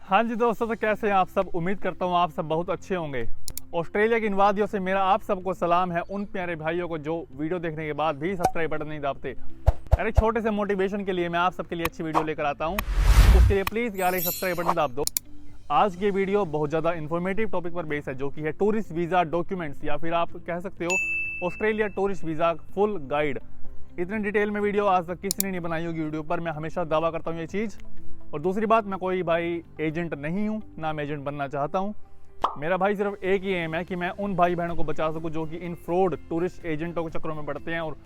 हाँ जी दोस्तों, तो कैसे हैं आप सब। उम्मीद करता हूँ आप सब बहुत अच्छे होंगे। ऑस्ट्रेलिया की इन वादियों से मेरा आप सबको सलाम है, उन प्यारे भाइयों को जो वीडियो देखने के बाद भी सब्सक्राइब बटन नहीं दाबते। यार एक छोटे से मोटिवेशन के लिए मैं आप सबके लिए अच्छी वीडियो लेकर आता हूँ, उसके लिए प्लीज़ यार एक सब्सक्राइब बटन दाब दो। आज की वीडियो बहुत ज़्यादा इन्फॉर्मेटिव टॉपिक पर बेस है, जो कि है टूरिस्ट वीज़ा डॉक्यूमेंट्स, या फिर आप कह सकते हो Australia tourist visa full guide. इतने डिटेल में वीडियो आज तक किसी ने नहीं बनाई होगी यूट्यूब पर, मैं हमेशा दावा करता हूँ ये चीज़। और दूसरी बात, मैं कोई भाई एजेंट नहीं हूँ, ना मैं एजेंट बनना चाहता हूँ। मेरा भाई सिर्फ एक ही एम है कि मैं उन भाई बहनों को बचा सकूँ जो कि इन फ्रॉड टूरिस्ट एजेंटों के चक्करों में पड़ते हैं और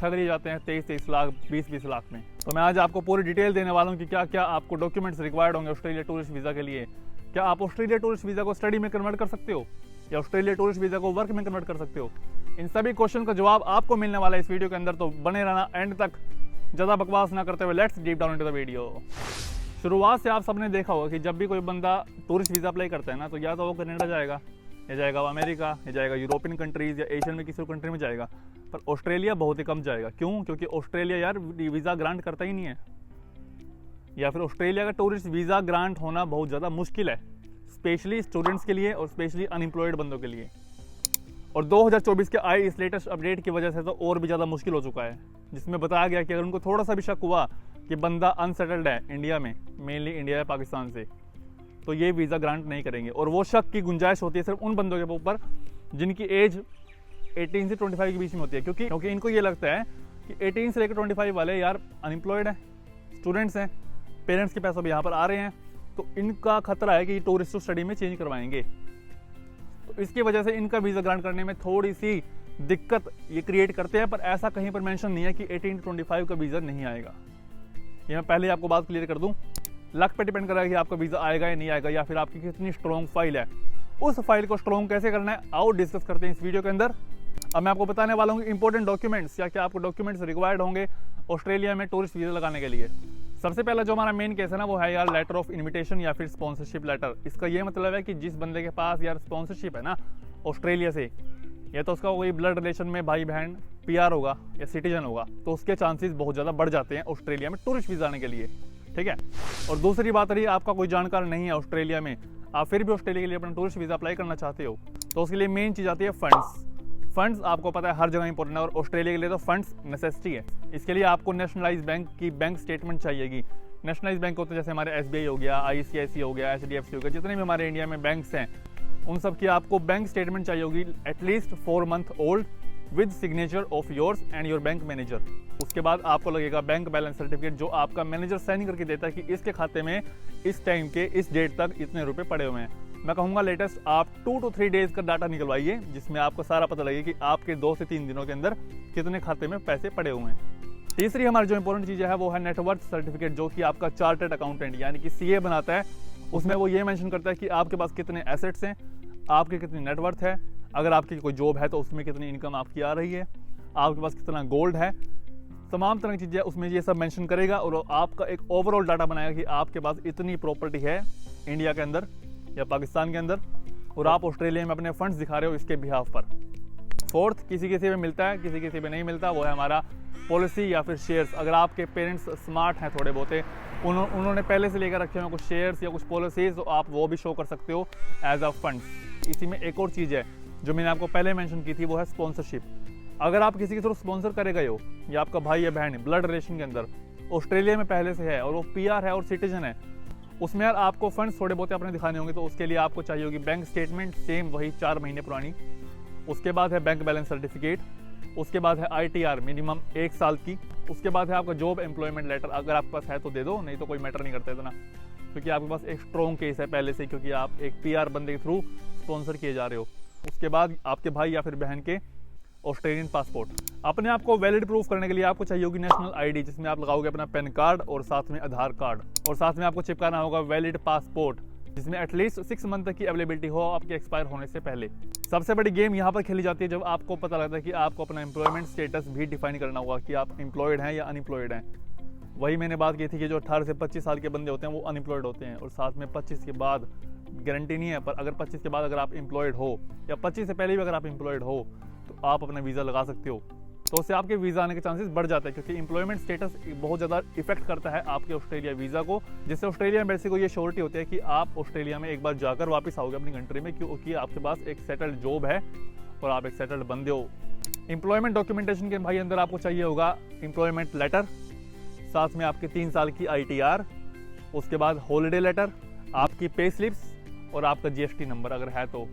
ठग लिए जाते हैं 23-23 लाख 20-20 लाख में। तो मैं आज आपको पूरी डिटेल देने वाला हूँ कि क्या क्या आपको डॉक्यूमेंट्स रिक्वायर्ड होंगे ऑस्ट्रेलिया टूरिस्ट वीज़ा के लिए। क्या आप ऑस्ट्रेलिया टूरिस्ट वीज़ा को स्टडी में कन्वर्ट कर सकते हो, या ऑस्ट्रेलिया टूरिस्ट वीज़ा को वर्क में कन्वर्ट कर सकते हो। इन सभी क्वेश्चन का जवाब आपको मिलने वाला है इस वीडियो के अंदर, तो बने रहना एंड तक। ज़्यादा बकवास ना करते हुए let's deep down into the video. शुरुआत से आप सबने देखा होगा कि जब भी कोई बंदा टूरिस्ट वीज़ा अप्लाई करता है ना, तो या तो वो कनाडा जाएगा, या जाएगा वो अमेरिका, या जाएगा यूरोपियन कंट्रीज़ या एशियन में किसी कंट्री में जाएगा। पर ऑस्ट्रेलिया बहुत ही कम जाएगा। क्यों? क्योंकि ऑस्ट्रेलिया यार वीज़ा ग्रांट करता ही नहीं है, या फिर ऑस्ट्रेलिया का टूरिस्ट वीज़ा ग्रांट होना बहुत ज़्यादा मुश्किल है, स्पेशली स्टूडेंट्स के लिए और स्पेशली अनएम्प्लॉयड बंदों के लिए। और 2024 के आए इस लेटेस्ट अपडेट की वजह से तो और भी ज़्यादा मुश्किल हो चुका है, जिसमें बताया गया कि अगर उनको थोड़ा सा भी शक हुआ कि बंदा अनसेटल्ड है इंडिया में, मेनली इंडिया या पाकिस्तान से, तो ये वीज़ा ग्रांट नहीं करेंगे। और वो शक की गुंजाइश होती है सिर्फ उन बंदों के ऊपर जिनकी एज 18 से 25 के बीच में होती है, क्योंकि इनको ये लगता है कि 18 से लेकर 25 वाले यार अनएम्प्लॉयड हैं, स्टूडेंट्स हैं, पेरेंट्स के पैसों भी यहाँ पर आ रहे हैं, तो इनका खतरा है कि टूरिस्ट स्टडी में चेंज करवाएंगे। तो इसकी वजह से इनका वीज़ा ग्रांट करने में थोड़ी सी दिक्कत ये क्रिएट करते हैं। पर ऐसा कहीं पर मेंशन नहीं है कि 18 to 25 का वीज़ा नहीं आएगा। ये मैं पहले आपको बात क्लियर कर दूं। लक पे डिपेंड करेगा कि आपका वीज़ा आएगा या नहीं आएगा, या फिर आपकी कितनी स्ट्रॉन्ग फाइल है। उस फाइल को स्ट्रॉन्ग कैसे करना है आओ डिस्कस करते हैं इस वीडियो के अंदर। अब मैं आपको बताने वाला हूँ इंपॉर्टेंट डॉक्यूमेंट्स, या क्या आपको डॉक्यूमेंट्स रिक्वायर्ड होंगे ऑस्ट्रेलिया में टूरिस्ट वीज़ा लगाने के लिए। सबसे पहला जो हमारा मेन केस है ना, वो है यार लेटर ऑफ इन्विटेशन या फिर स्पॉन्सरशिप लेटर। इसका ये मतलब है कि जिस बंदे के पास यार स्पॉन्सरशिप है ना ऑस्ट्रेलिया से, या तो उसका कोई ब्लड रिलेशन में भाई बहन पीआर होगा या सिटीजन होगा, तो उसके चांसेस बहुत ज़्यादा बढ़ जाते हैं ऑस्ट्रेलिया में टूरिस्ट वीज़ा आने के लिए। ठीक है। और दूसरी बात रही, आपका कोई जानकार नहीं है ऑस्ट्रेलिया में, आप फिर भी ऑस्ट्रेलिया के लिए अपना टूरिस्ट वीज़ा अप्लाई करना चाहते हो, तो उसके लिए मेन चीज़ आती है फंड्स आपको पता है हर जगह इंपॉर्टेंट है, और ऑस्ट्रेलिया के लिए तो फंड्स नेसेसिटी है। इसके लिए आपको नेशनलाइज बैंक की बैंक स्टेटमेंट चाहिएगी। नेशनलाइज बैंक होते हैं जैसे हमारे SBI हो गया, ICICI हो गया, HDFC हो गया, जितने भी हमारे इंडिया में बैंक्स हैं, उन सब की आपको बैंक स्टेटमेंट चाहिए होगी at least 4 month old with signature of yours and your bank manager. उसके बाद आपको लगेगा बैंक बैलेंस सर्टिफिकेट, जो आपका मैनेजर साइन करके देता है कि इसके खाते में इस टाइम के इस डेट तक इतने रुपए पड़े हुए हैं। मैं कहूँगा लेटेस्ट आप 2 to 3 डेज का डाटा निकलवाइए, जिसमें आपको सारा पता लगे कि आपके 2 से 3 दिनों के अंदर कितने खाते में पैसे पड़े हुए हैं। तीसरी हमारी जो इंपॉर्टेंट चीज़ है वो है नेटवर्थ सर्टिफिकेट, जो कि आपका चार्टर्ड अकाउंटेंट यानी कि CA बनाता है। उसमें वो ये मेंशन करता है कि आपके पास कितने एसेट्स हैं, आपकी कितनी नेटवर्थ है, अगर आपकी कोई जॉब है तो उसमें कितनी इनकम आपकी आ रही है, आपके पास कितना गोल्ड है, तमाम तरह की चीज़ें उसमें ये सब मेंशन करेगा। और आपका एक ओवरऑल डाटा बनाएगा कि आपके पास इतनी प्रॉपर्टी है इंडिया के अंदर या पाकिस्तान के अंदर, और आप ऑस्ट्रेलिया में अपने फंड्स दिखा रहे हो इसके बिहाफ पर। फोर्थ, किसी किसी में मिलता है, किसी किसी में नहीं मिलता, वो है हमारा पॉलिसी या फिर शेयर्स। अगर आपके पेरेंट्स स्मार्ट हैं थोड़े बहुते, उन्होंने पहले से लेकर रखे हुए कुछ शेयर्स या कुछ पॉलिसीज, तो आप वो भी शो कर सकते हो एज अ फंड्स। इसी में एक और चीज़ है जो मैंने आपको पहले मेंशन की थी, वो है स्पॉन्सरशिप। अगर आप किसी के थ्रू स्पॉन्सर करे गए हो, या आपका भाई या बहन ब्लड रिलेशन के अंदर ऑस्ट्रेलिया में पहले से है और वो PR है और सिटीजन है, उसमें यार आपको फंड्स थोड़े बहुत अपने दिखाने होंगे, तो उसके लिए आपको चाहिए होगी बैंक स्टेटमेंट, सेम वही 4 महीने पुरानी। उसके बाद है बैंक बैलेंस सर्टिफिकेट, उसके बाद है ITR मिनिमम 1 साल की, उसके बाद है आपका जॉब एम्प्लॉयमेंट लेटर। अगर आपके पास है तो दे दो, नहीं तो कोई मैटर नहीं करता इतना, क्योंकि आपके पास एक स्ट्रॉन्ग केस है पहले से, क्योंकि आप एक PR बंदे के थ्रू स्पॉन्सर किए जा रहे हो। उसके बाद आपके भाई या फिर बहन के ऑस्ट्रेलियन पासपोर्ट। अपने आप को वैलिड प्रूफ करने के लिए आपको चाहिए होगी नेशनल ID, जिसमें आप लगाओगे अपना पैन कार्ड और साथ में आधार कार्ड, और साथ में आपको चिपकाना होगा वैलिड पासपोर्ट, जिसमें एटलीस्ट 6 मंथ तक की अवेलेबिलिटी हो आपके एक्सपायर होने से पहले। सबसे बड़ी गेम यहाँ पर खेली जाती है जब आपको पता लगता है कि आपको अपना एम्प्लॉयमेंट स्टेटस भी डिफाइन करना होगा कि आप एम्प्लॉयड हैं या अनएम्प्लॉयड हैं। वही मैंने बात की थी कि जो 18 से 25 साल के बंदे होते हैं वो अनएम्प्लॉयड होते हैं, और साथ में 25 के बाद गारंटी नहीं है, पर अगर 25 के बाद अगर आप एम्प्लॉयड हो, या 25 से पहले भी अगर आप एम्प्लॉयड हो, तो आप अपना वीज़ा लगा सकते हो। तो उससे आपके वीज़ा आने के चांसेस बढ़ जाते हैं, क्योंकि एम्प्लॉयमेंट स्टेटस बहुत ज़्यादा इफेक्ट करता है आपके ऑस्ट्रेलिया वीज़ा को, जिससे ऑस्ट्रेलिया एम्बेसी को ये श्योरिटी होती है कि आप ऑस्ट्रेलिया में एक बार जाकर वापस आओगे अपनी कंट्री में, क्योंकि आपके पास एक सेटल्ड जॉब है और आप एक सेटल्ड बंदे हो। एम्प्लॉयमेंट डॉक्यूमेंटेशन के भाई अंदर आपको चाहिए होगा एम्प्लॉयमेंट लेटर, साथ में आपके 3 साल की ITR, उसके बाद हॉलीडे लेटर, आपकी पे स्लिप्स और आपका GST नंबर अगर है तो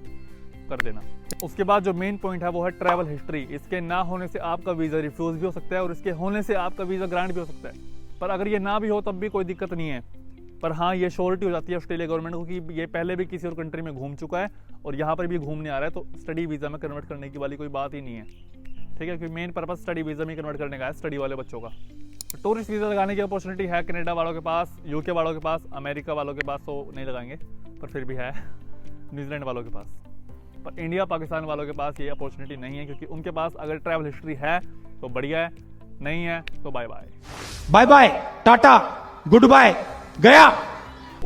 कर देना। उसके बाद जो मेन पॉइंट है वो है ट्रैवल हिस्ट्री। इसके ना होने से आपका वीज़ा रिफ्यूज़ भी हो सकता है और इसके होने से आपका वीज़ा ग्रांट भी हो सकता है। पर अगर ये ना भी हो तब भी कोई दिक्कत नहीं है, पर हाँ ये श्योरिटी हो जाती है ऑस्ट्रेलिया गवर्नमेंट को कि ये पहले भी किसी और कंट्री में घूम चुका है और यहाँ पर भी घूमने आ रहा है, तो स्टडी वीज़ा में कन्वर्ट करने की वाली कोई बात ही नहीं है, ठीक है, क्योंकि मेन पर्पस स्टडी वीज़ा में कन्वर्ट करने का है स्टडी वाले बच्चों का। टूरिस्ट वीज़ा लगाने की अपॉर्चुनिटी है कनाडा वालों के पास, UK वालों के पास, अमेरिका वालों के पास तो नहीं लगाएंगे पर फिर भी है न्यूजीलैंड वालों के पास। पर इंडिया पाकिस्तान वालों के पास ये अपॉर्चुनिटी नहीं है, क्योंकि उनके पास अगर ट्रैवल हिस्ट्री है तो बढ़िया है, नहीं है तो bye bye bye bye tata goodbye गया।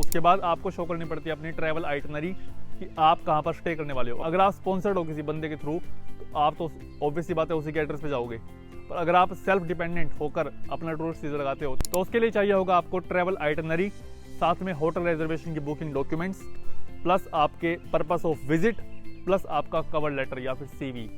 उसके बाद आपको शो करनी पड़ती है अपनी ट्रैवल आइटनरी कि आप कहाँ पर स्टे करने वाले हो। अगर आप स्पॉन्सर्ड हो किसी बंदे के थ्रू तो आप तो ऑब्वियसली बात है उसी के एड्रेस पे जाओगे, पर अगर आप सेल्फ डिपेंडेंट होकर अपना टूरिस्ट वीज़ा लगाते हो तो उसके लिए चाहिए होगा आपको ट्रैवल आइटनरी, साथ में होटल रिजर्वेशन की बुकिंग डॉक्यूमेंट्स, प्लस आपके पर्पस ऑफ विजिट, प्लस आपका कवर लेटर या फिर CV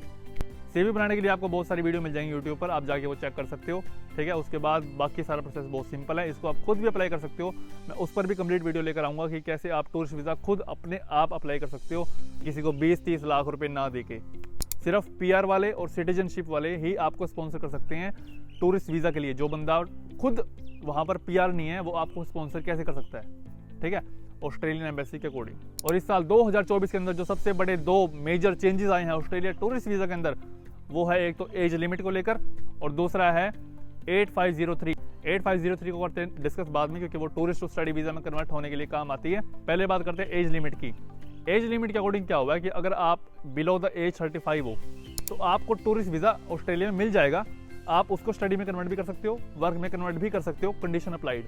बनाने के लिए आपको बहुत सारी वीडियो मिल जाएंगी यूट्यूब पर, आप जाके वो चेक कर सकते हो, ठीक है। उसके बाद बाकी सारा प्रोसेस बहुत सिंपल है, इसको आप खुद भी अप्लाई कर सकते हो। मैं उस पर भी कंप्लीट वीडियो लेकर आऊँगा कि कैसे आप टूरिस्ट वीज़ा खुद अपने आप अप्लाई कर सकते हो, किसी को 20-30 लाख रुपए ना देके। सिर्फ PR वाले और सिटीजनशिप वाले ही आपको स्पॉन्सर कर सकते हैं टूरिस्ट वीज़ा के लिए। जो बंदा खुद वहाँ पर PR नहीं है वो आपको स्पॉन्सर कैसे कर सकता है, ठीक है, ऑस्ट्रेलियन एम्बेसी के अकॉर्डिंग। और इस साल 2024 के अंदर जो सबसे बड़े 2 मेजर चेंजेस आए हैं ऑस्ट्रेलिया टूरिस्ट वीज़ा के अंदर, वो है एक तो एज लिमिट को लेकर और दूसरा है 8503। 8503 को करते हैं डिस्कस बाद में, क्योंकि वो टूरिस्ट टू स्टडी वीज़ा में कन्वर्ट होने के लिए काम आती है। पहले बात करते हैं एज लिमिट की। एज लिमिट के अकॉर्डिंग क्या हुआ है कि अगर आप बिलो द एज 35 हो तो आपको टूरिस्ट वीज़ा ऑस्ट्रेलिया में मिल जाएगा। आप उसको स्टडी में कन्वर्ट भी कर सकते हो, वर्क में कन्वर्ट भी कर सकते हो, कंडीशन अप्लाइड।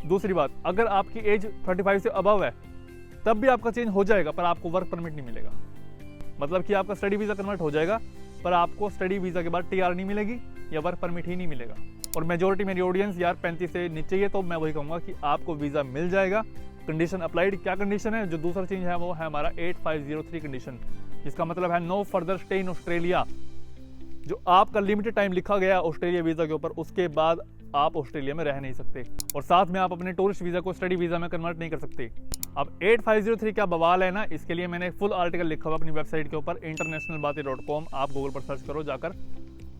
दूसरी बात, अगर आपकी एज 35 से अबव है तब भी आपका चेंज हो जाएगा, पर आपको वर्क परमिट नहीं मिलेगा। मतलब कि आपका स्टडी वीज़ा कन्वर्ट हो जाएगा पर आपको स्टडी वीज़ा के बाद TR नहीं मिलेगी या वर्क परमिट ही नहीं मिलेगा। और मेजोरिटी मेरी ऑडियंस यार 35 से नीचे ही है, तो मैं वही कहूँगा कि आपको वीज़ा मिल जाएगा, कंडीशन अप्लाइड। क्या कंडीशन है? जो दूसरा चेंज है वो है हमारा 8503 कंडीशन, जिसका मतलब है no further stay in Australia. जो आपका लिमिटेड टाइम लिखा गया ऑस्ट्रेलिया वीज़ा के ऊपर, उसके बाद आप ऑस्ट्रेलिया में रह नहीं सकते, और साथ में आप अपने टूरिस्ट वीज़ा को स्टडी वीज़ा में कन्वर्ट नहीं कर सकते। अब 8503 क्या बवाल है ना, इसके लिए मैंने फुल आर्टिकल लिखा हुआ अपनी वेबसाइट के ऊपर internationalbateं.com। आप गूगल पर सर्च करो, जाकर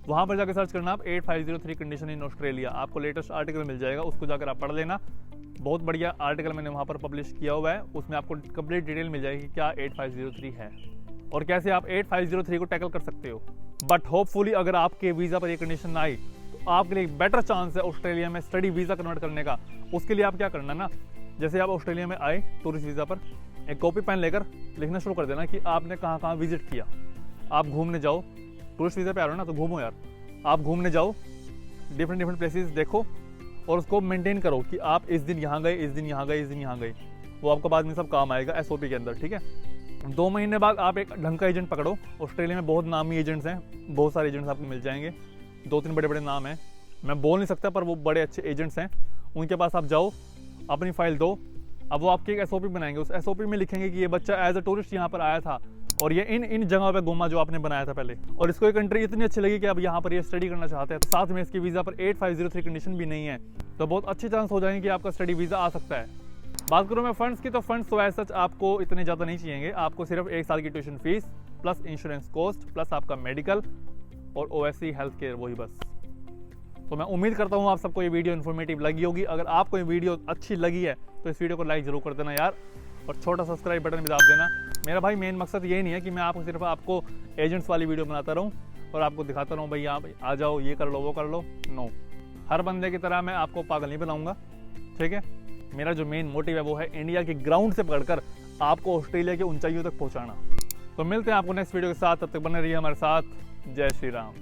वहाँ पर जाकर सर्च करना आप 8503 कंडीशन इन ऑस्ट्रेलिया, आपको लेटेस्ट आर्टिकल मिल जाएगा, उसको जाकर आप पढ़ लेना। बहुत बढ़िया आर्टिकल मैंने वहाँ पर पब्लिश किया हुआ है, उसमें आपको कंप्लीट डिटेल मिल जाएगी क्या 8503 है और कैसे आप 8503 को टैकल कर सकते हो। बट होपफुली अगर आपके वीज़ा पर ये कंडीशन ना आई तो आपके लिए एक बेटर चांस है ऑस्ट्रेलिया में स्टडी वीज़ा कन्वर्ट करने का। उसके लिए आप क्या करना ना, जैसे आप ऑस्ट्रेलिया में आए टूरिस्ट वीज़ा पर, एक कॉपी पेन लेकर लिखना शुरू कर देना कि आपने कहाँ कहाँ विजिट किया। आप घूमने जाओ, टूरिस्ट वीज़ा पे आ रहे हो ना तो घूमो यार, आप घूमने जाओ, डिफरेंट प्लेसेस देखो और उसको मेंटेन करो कि आप इस दिन यहाँ गए, इस दिन यहाँ गए, इस दिन यहाँ गए। वो आपको बाद में सब काम आएगा SOP के अंदर, ठीक है। 2 महीने बाद आप एक ढंग का एजेंट पकड़ो। ऑस्ट्रेलिया में बहुत नामी एजेंट्स हैं, बहुत सारे एजेंट्स आपको मिल जाएंगे, 2-3 बड़े नाम हैं, मैं बोल नहीं सकता पर वो बड़े अच्छे एजेंट्स हैं। उनके पास आप जाओ, अपनी फाइल दो, अब वो आपकी एक SOP बनाएंगे। उस SOP में लिखेंगे कि ये बच्चा एज अ टूरिस्ट यहाँ पर आया था और ये इन जगहों पे घूमा जो आपने बनाया था पहले, और इसको ये कंट्री इतनी अच्छी लगी कि अब यहाँ पर ये स्टडी करना चाहते हैं। तो साथ में इसकी वीज़ा पर 8503 कंडीशन भी नहीं है, तो बहुत अच्छे चांस हो जाएंगे कि आपका स्टडी वीज़ा आ सकता है। बात करूँ मैं फंड्स की, तो फंड्स तो ऐसा सच आपको इतने ज़्यादा नहीं चाहिए। आपको सिर्फ 1 साल की tuition fees plus insurance cost plus आपका मेडिकल और OSC हेल्थ केयर, वही बस। तो मैं उम्मीद करता हूँ आप सबको ये वीडियो इन्फॉर्मेटिव लगी होगी। अगर आपको ये वीडियो अच्छी लगी है तो इस वीडियो को लाइक जरूर कर देना यार, और छोटा सब्सक्राइब बटन भी दाब देना। मेरा भाई मेन मकसद ये नहीं है कि मैं आपको सिर्फ आपको एजेंट्स वाली वीडियो बनाता रहूँ और आपको दिखाता रहूँ भाई आप आ जाओ, ये कर लो, वो कर लो। नो, हर बंदे की तरह मैं आपको पागल नहीं बनाऊंगा, ठीक है। मेरा जो मेन मोटिव है वो है इंडिया के ग्राउंड से पकड़कर आपको ऑस्ट्रेलिया की ऊंचाइयों तक पहुंचाना। तो मिलते हैं आपको नेक्स्ट वीडियो के साथ, तब तक बने रहिए हमारे साथ। जय श्री राम।